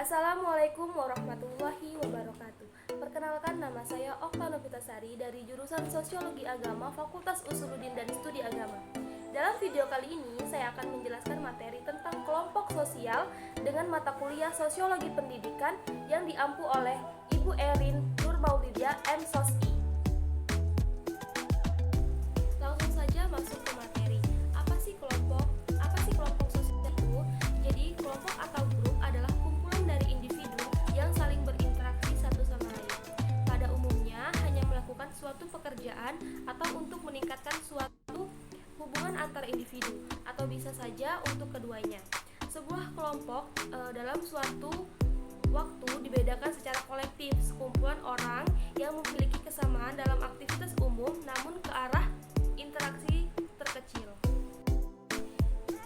Assalamualaikum warahmatullahi wabarakatuh. Perkenalkan, nama saya Okta Novitasari dari jurusan Sosiologi Agama Fakultas Usuluddin dan Studi Agama. Dalam video kali ini, saya akan menjelaskan materi tentang kelompok sosial dengan mata kuliah Sosiologi Pendidikan yang diampu oleh Ibu Erin Nur Maulidia M.Sosi. Langsung saja masuk ke materi. Apa sih kelompok sosial itu? Jadi, kelompok atau grup adalah kumpulan dari individu yang saling berinteraksi satu sama lain. Pada umumnya hanya melakukan suatu pekerjaan atau untuk meningkatkan suatu hubungan antar individu, atau bisa saja untuk keduanya. Sebuah kelompok dalam suatu waktu dibedakan secara kolektif, sekumpulan orang yang memiliki kesamaan dalam aktivitas umum namun ke arah interaksi terkecil.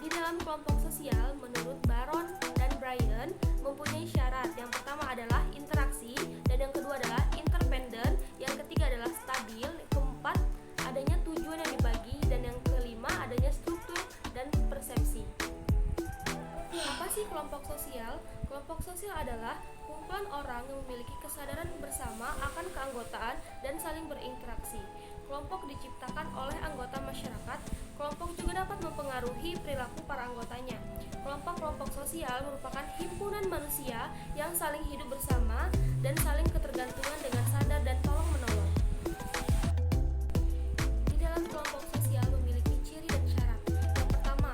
Di dalam kelompok sosial, menurut Baron dan Bryan, mempunyai syarat. Yang pertama adalah interaksi, dan yang kedua adalah interdependen, yang ketiga adalah stabil, keempat adanya tujuan yang dibagi, dan yang kelima adanya struktur dan persepsi. Apa sih kelompok sosial? Kelompok sosial adalah kumpulan orang yang memiliki kesadaran bersama akan keanggotaan dan saling berinteraksi. Kelompok diciptakan oleh anggota masyarakat. Kelompok juga dapat mempengaruhi perilaku para anggotanya. Kelompok-kelompok sosial merupakan himpunan manusia yang saling hidup bersama dan saling ketergantungan dengan sadar dan tolong-menolong. Di dalam kelompok sosial memiliki ciri dan syarat. Yang pertama,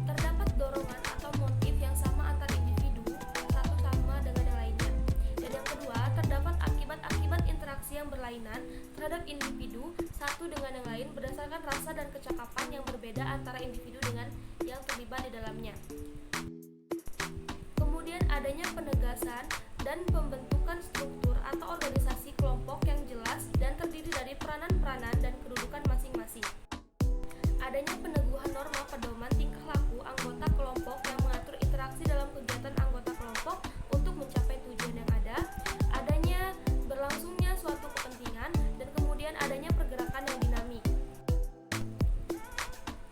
terdapat dorongan atau motif yang sama antar individu satu sama dengan yang lainnya. Dan yang kedua, terdapat akibat-akibat interaksi yang berlainan terhadap individu satu dengan yang lain berdasarkan rasa dan kecakapan yang berbeda antara individu dengan yang terlibat di dalamnya. Kemudian adanya penegasan dan pembentukan struktur atau organisasi kelompok yang jelas dan terdiri dari peranan-peranan dan kedudukan masing-masing. Adanya peneguhan norma pedoman tingkah laku anggota kelompok yang mengatur interaksi dalam kegiatan anggota kelompok untuk mencapai tujuan yang ada. Adanya berlangsungnya suatu kepentingan, dan kemudian adanya pergerakan yang dinamik.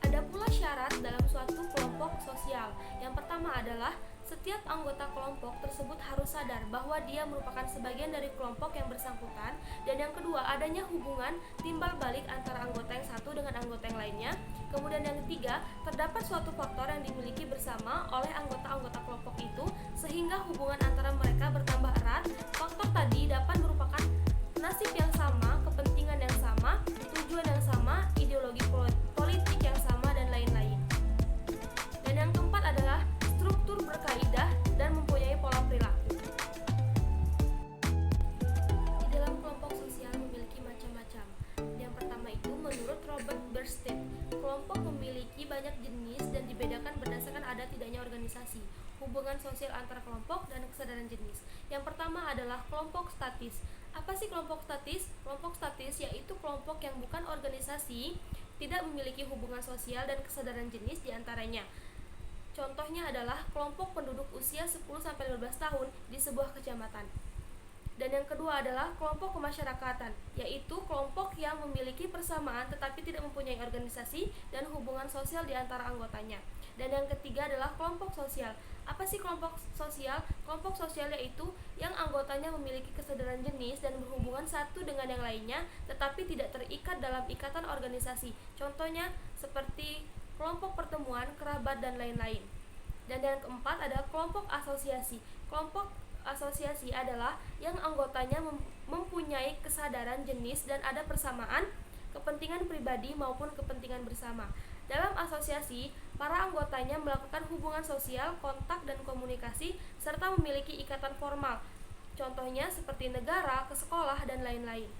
Ada pula syarat dalam suatu kelompok sosial. Yang pertama adalah setiap anggota kelompok tersebut harus sadar bahwa dia merupakan sebagian dari kelompok yang bersangkutan, dan yang kedua adanya hubungan timbal balik antara anggota yang satu dengan anggota yang lainnya. Kemudian yang ketiga, terdapat suatu faktor yang dimiliki bersama oleh anggota-anggota kelompok itu sehingga hubungan antara mereka bertambah erat. Faktor tadi dapat merupakan nasib yang sama, kepentingan yang sama, tujuan yang sama, ideologi politik yang sama, dan lain-lain. Dan yang keempat adalah struktur berkaidah dan mempunyai pola perilaku. Di dalam kelompok sosial memiliki macam-macam. Yang pertama itu menurut Robert Bernstein, kelompok memiliki banyak jenis dan dibedakan berdasarkan ada tidaknya organisasi, hubungan sosial antar kelompok, dan kesadaran jenis. Yang pertama adalah kelompok statis. Apa sih kelompok statis? Kelompok statis yaitu kelompok yang bukan organisasi, tidak memiliki hubungan sosial dan kesadaran jenis diantaranya. Contohnya adalah kelompok penduduk usia 10-15 tahun di sebuah kecamatan. Dan yang kedua adalah kelompok kemasyarakatan, yaitu kelompok yang memiliki persamaan tetapi tidak mempunyai organisasi dan hubungan sosial di antara anggotanya. Dan yang ketiga adalah kelompok sosial. Apa sih kelompok sosial? Kelompok sosial yaitu yang anggotanya memiliki kesadaran jenis dan berhubungan satu dengan yang lainnya tetapi tidak terikat dalam ikatan organisasi. Contohnya seperti kelompok pertemuan, kerabat, dan lain-lain. Dan yang keempat adalah kelompok asosiasi. Kelompok asosiasi adalah yang anggotanya mempunyai kesadaran jenis dan ada persamaan kepentingan pribadi maupun kepentingan bersama. Dalam asosiasi, para anggotanya melakukan hubungan sosial, kontak, dan komunikasi serta memiliki ikatan formal. Contohnya seperti negara, ke sekolah, dan lain-lain.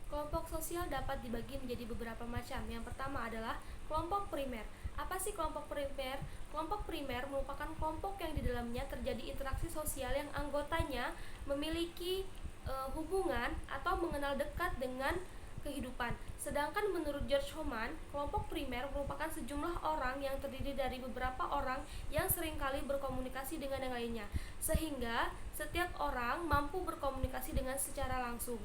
Kelompok sosial dapat dibagi menjadi beberapa macam. Yang pertama adalah kelompok primer. Apa sih kelompok primer? Kelompok primer merupakan kelompok yang di dalamnya terjadi interaksi sosial yang anggotanya memiliki hubungan atau mengenal dekat dengan kehidupan. Sedangkan menurut George Homan, kelompok primer merupakan sejumlah orang yang terdiri dari beberapa orang yang seringkali berkomunikasi dengan yang lainnya, sehingga setiap orang mampu berkomunikasi dengan secara langsung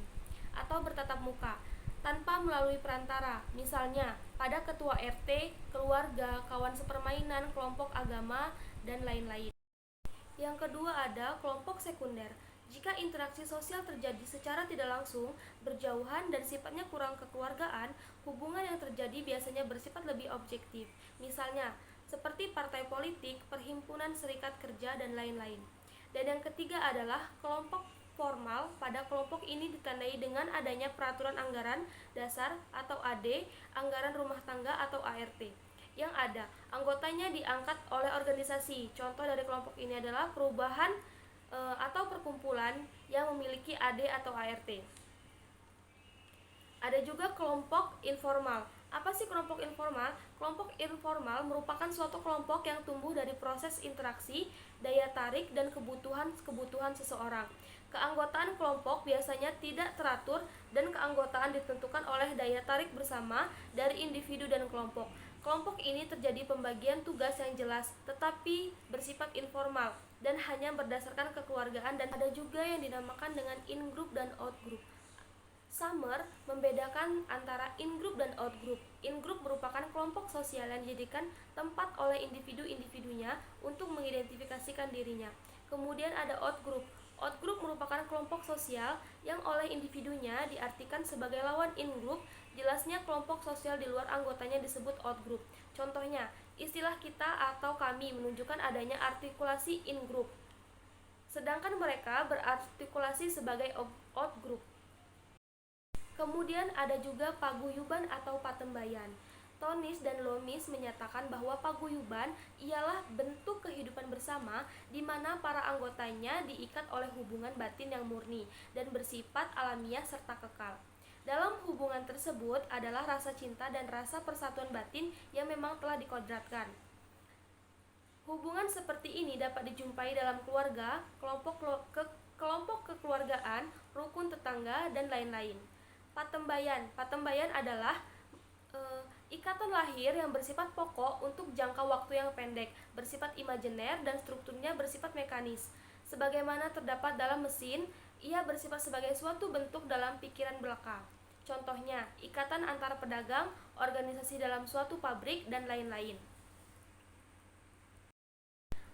atau bertatap muka tanpa melalui perantara, misalnya pada ketua RT, keluarga, kawan sepermainan, kelompok agama, dan lain-lain. Yang kedua ada kelompok sekunder. Jika interaksi sosial terjadi secara tidak langsung, berjauhan dan sifatnya kurang kekeluargaan, hubungan yang terjadi biasanya bersifat lebih objektif. Misalnya, seperti partai politik, perhimpunan serikat kerja, dan lain-lain. Dan yang ketiga adalah kelompok formal. Pada kelompok ini ditandai dengan adanya peraturan anggaran dasar atau AD, anggaran rumah tangga atau ART. Yang ada, anggotanya diangkat oleh organisasi. Contoh dari kelompok ini adalah perubahan atau perkumpulan yang memiliki AD atau ART. Ada juga kelompok informal. Apa sih kelompok informal? Kelompok informal merupakan suatu kelompok yang tumbuh dari proses interaksi, daya tarik, dan kebutuhan seseorang. Keanggotaan kelompok biasanya tidak teratur dan keanggotaan ditentukan oleh daya tarik bersama dari individu dan kelompok. Kelompok ini terjadi pembagian tugas yang jelas, tetapi bersifat informal dan hanya berdasarkan kekeluargaan, dan ada juga yang dinamakan dengan in-group dan out-group. Summer membedakan antara in-group dan out-group. In-group merupakan kelompok sosial yang dijadikan tempat oleh individu-individunya untuk mengidentifikasikan dirinya. Kemudian ada out-group. Out-group merupakan kelompok sosial yang oleh individunya diartikan sebagai lawan in-group. Jelasnya kelompok sosial di luar anggotanya disebut out-group. Contohnya, istilah kita atau kami menunjukkan adanya artikulasi in-group, sedangkan mereka berartikulasi sebagai out-group. Kemudian ada juga paguyuban atau patembayan. Tonis dan Lomis menyatakan bahwa paguyuban ialah bentuk kehidupan bersama di mana para anggotanya diikat oleh hubungan batin yang murni dan bersifat alamiah serta kekal. Dalam hubungan tersebut adalah rasa cinta dan rasa persatuan batin yang memang telah dikodratkan. Hubungan seperti ini dapat dijumpai dalam keluarga, kelompok kekeluargaan, rukun tetangga, dan lain-lain. Patembayan adalah ikatan lahir yang bersifat pokok untuk jangka waktu yang pendek, bersifat imajiner, dan strukturnya bersifat mekanis. Sebagaimana terdapat dalam mesin, ia bersifat sebagai suatu bentuk dalam pikiran belaka. Contohnya, ikatan antara pedagang, organisasi dalam suatu pabrik, dan lain-lain.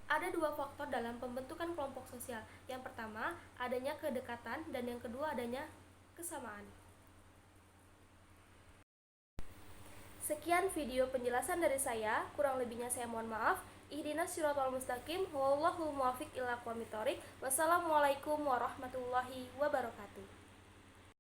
Ada dua faktor dalam pembentukan kelompok sosial. Yang pertama, adanya kedekatan, dan yang kedua adanya kesamaan. Sekian video penjelasan dari saya, kurang lebihnya saya mohon maaf. Ihdinas siratal mustaqim, wallahul muwaffiq ila aqwamit thoriq. Wassalamualaikum warahmatullahi wabarakatuh.